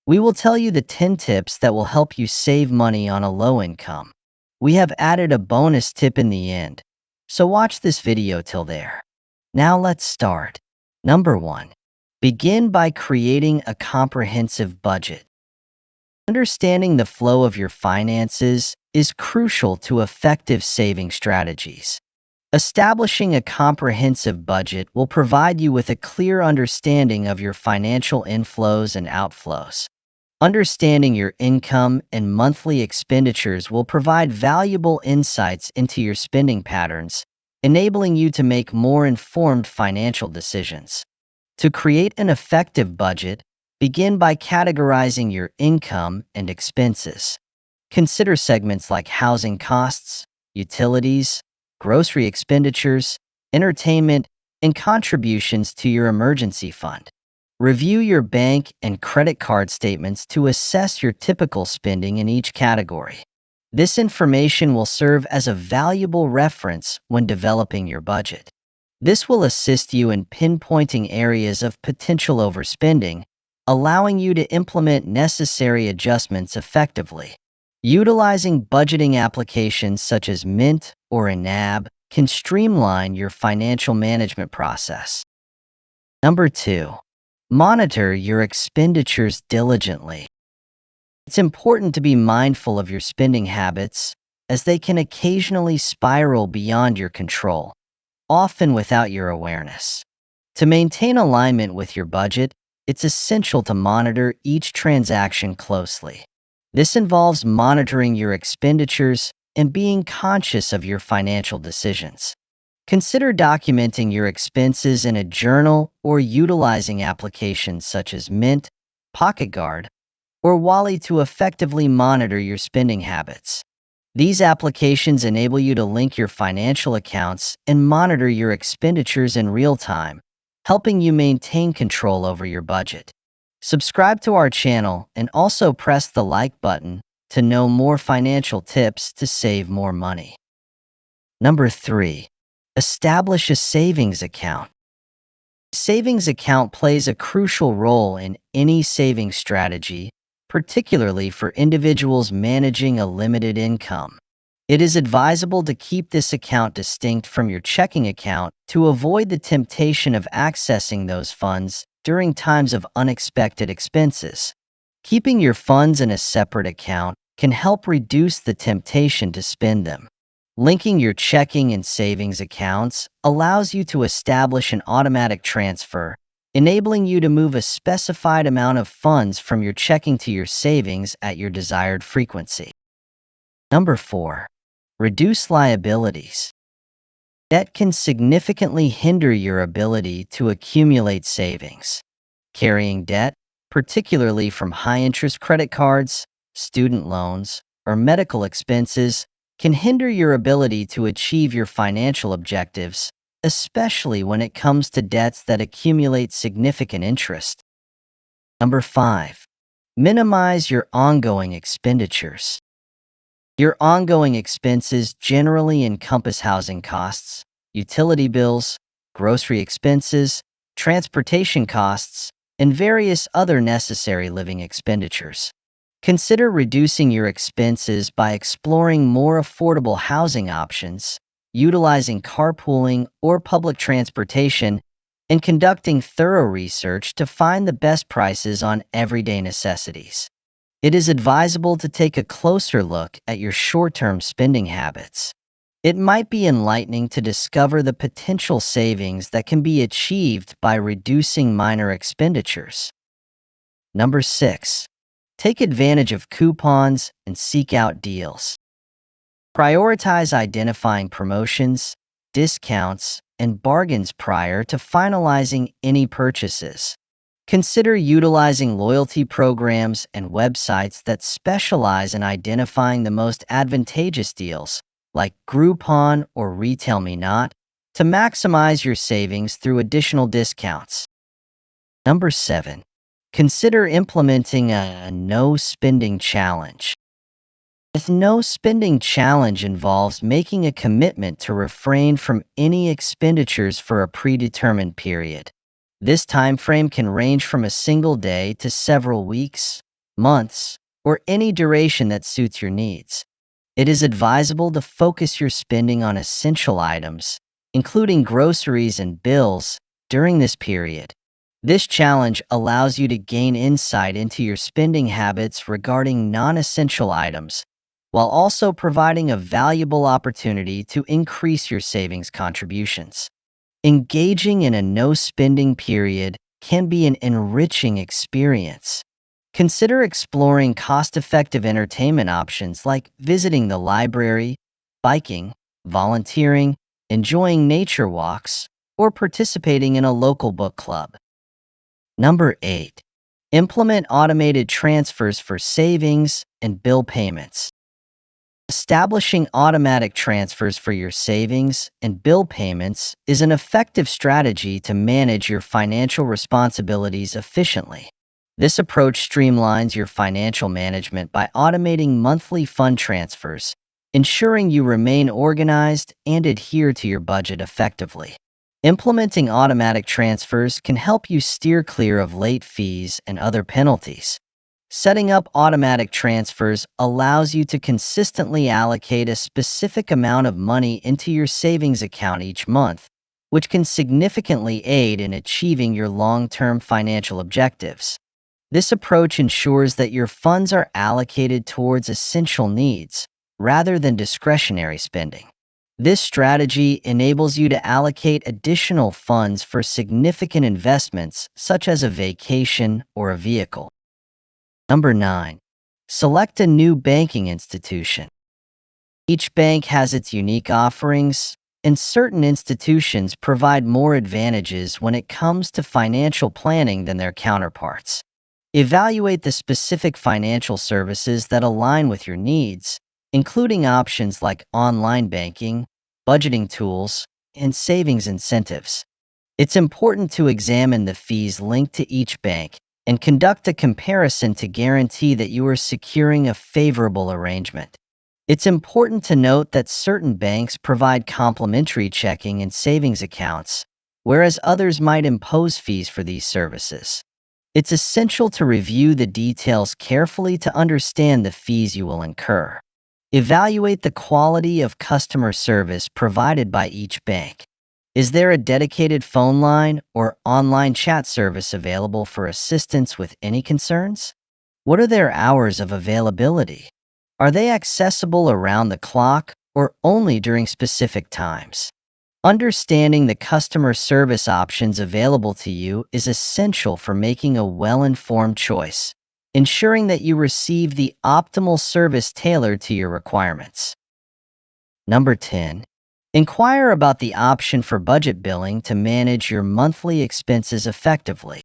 We will tell you the 10 tips that will help you save money on a low income. We have added a bonus tip in the end, so watch this video till there. Now let's start. Number 1. Begin by creating a comprehensive budget. Understanding the flow of your finances is crucial to effective saving strategies. Establishing a comprehensive budget will provide you with a clear understanding of your financial inflows and outflows. Understanding your income and monthly expenditures will provide valuable insights into your spending patterns, enabling you to make more informed financial decisions. To create an effective budget, begin by categorizing your income and expenses. Consider segments like housing costs, utilities, grocery expenditures, entertainment, and contributions to your emergency fund. Review your bank and credit card statements to assess your typical spending in each category. This information will serve as a valuable reference when developing your budget. This will assist you in pinpointing areas of potential overspending, allowing you to implement necessary adjustments effectively. Utilizing budgeting applications such as Mint or Enab can streamline your financial management process. Number 2. Monitor your expenditures diligently. It's important to be mindful of your spending habits, as they can occasionally spiral beyond your control, often without your awareness. To maintain alignment with your budget, it's essential to monitor each transaction closely. This involves monitoring your expenditures and being conscious of your financial decisions. Consider documenting your expenses in a journal or utilizing applications such as Mint, PocketGuard, or Wally to effectively monitor your spending habits. These applications enable you to link your financial accounts and monitor your expenditures in real time, helping you maintain control over your budget. Subscribe to our channel and also press the like button to know more financial tips to save more money. Number 3. Establish a savings account. A savings account plays a crucial role in any saving strategy, particularly for individuals managing a limited income. It is advisable to keep this account distinct from your checking account to avoid the temptation of accessing those funds during times of unexpected expenses. Keeping your funds in a separate account can help reduce the temptation to spend them. Linking your checking and savings accounts allows you to establish an automatic transfer, enabling you to move a specified amount of funds from your checking to your savings at your desired frequency. Number 4. Reduce liabilities. Debt can significantly hinder your ability to accumulate savings. Carrying debt, particularly from high-interest credit cards, student loans, or medical expenses, can hinder your ability to achieve your financial objectives, especially when it comes to debts that accumulate significant interest. Number 5. Minimize your ongoing expenditures. Your ongoing expenses generally encompass housing costs, utility bills, grocery expenses, transportation costs, and various other necessary living expenditures. Consider reducing your expenses by exploring more affordable housing options, utilizing carpooling or public transportation, and conducting thorough research to find the best prices on everyday necessities. It is advisable to take a closer look at your short-term spending habits. It might be enlightening to discover the potential savings that can be achieved by reducing minor expenditures. Number 6. Take advantage of coupons and seek out deals. Prioritize identifying promotions, discounts, and bargains prior to finalizing any purchases. Consider utilizing loyalty programs and websites that specialize in identifying the most advantageous deals, like Groupon or RetailMeNot, to maximize your savings through additional discounts. Number 7. Consider implementing a no-spending challenge. A no-spending challenge involves making a commitment to refrain from any expenditures for a predetermined period. This time frame can range from a single day to several weeks, months, or any duration that suits your needs. It is advisable to focus your spending on essential items, including groceries and bills, during this period. This challenge allows you to gain insight into your spending habits regarding non-essential items, while also providing a valuable opportunity to increase your savings contributions. Engaging in a no-spending period can be an enriching experience. Consider exploring cost-effective entertainment options like visiting the library, biking, volunteering, enjoying nature walks, or participating in a local book club. Number 8. Implement automated transfers for savings and bill payments. Establishing automatic transfers for your savings and bill payments is an effective strategy to manage your financial responsibilities efficiently. This approach streamlines your financial management by automating monthly fund transfers, ensuring you remain organized and adhere to your budget effectively. Implementing automatic transfers can help you steer clear of late fees and other penalties. Setting up automatic transfers allows you to consistently allocate a specific amount of money into your savings account each month, which can significantly aid in achieving your long-term financial objectives. This approach ensures that your funds are allocated towards essential needs rather than discretionary spending. This strategy enables you to allocate additional funds for significant investments such as a vacation or a vehicle. Number 9. Select a new banking institution. Each bank has its unique offerings, and certain institutions provide more advantages when it comes to financial planning than their counterparts. Evaluate the specific financial services that align with your needs, including options like online banking, budgeting tools, and savings incentives. It's important to examine the fees linked to each bank and conduct a comparison to guarantee that you are securing a favorable arrangement. It's important to note that certain banks provide complimentary checking and savings accounts, whereas others might impose fees for these services. It's essential to review the details carefully to understand the fees you will incur. Evaluate the quality of customer service provided by each bank. Is there a dedicated phone line or online chat service available for assistance with any concerns? What are their hours of availability? Are they accessible around the clock or only during specific times? Understanding the customer service options available to you is essential for making a well-informed choice, ensuring that you receive the optimal service tailored to your requirements. Number 10. Inquire about the option for budget billing to manage your monthly expenses effectively.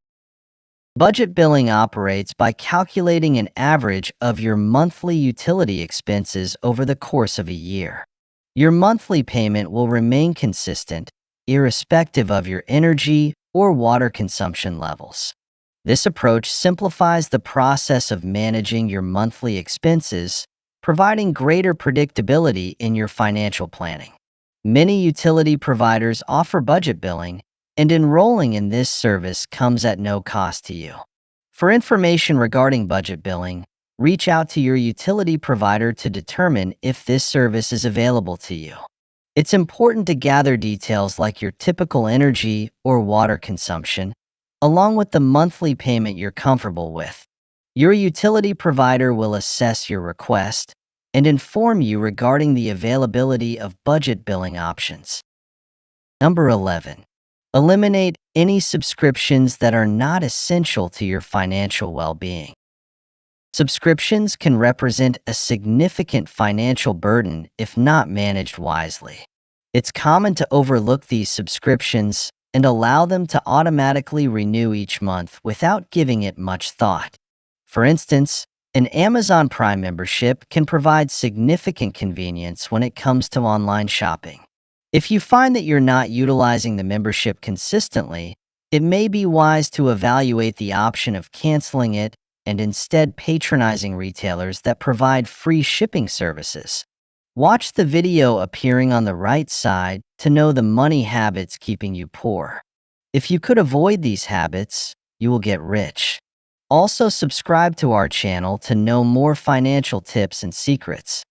Budget billing operates by calculating an average of your monthly utility expenses over the course of a year. Your monthly payment will remain consistent, irrespective of your energy or water consumption levels. This approach simplifies the process of managing your monthly expenses, providing greater predictability in your financial planning. Many utility providers offer budget billing, and enrolling in this service comes at no cost to you. For information regarding budget billing, reach out to your utility provider to determine if this service is available to you. It's important to gather details like your typical energy or water consumption, along with the monthly payment you're comfortable with. Your utility provider will assess your request and inform you regarding the availability of budget billing options. Number 11. Eliminate any subscriptions that are not essential to your financial well-being. Subscriptions can represent a significant financial burden if not managed wisely. It's common to overlook these subscriptions and allow them to automatically renew each month without giving it much thought. For instance, an Amazon Prime membership can provide significant convenience when it comes to online shopping. If you find that you're not utilizing the membership consistently, it may be wise to evaluate the option of canceling it and instead patronizing retailers that provide free shipping services. Watch the video appearing on the right side to know the money habits keeping you poor. If you could avoid these habits, you will get rich. Also, subscribe to our channel to know more financial tips and secrets.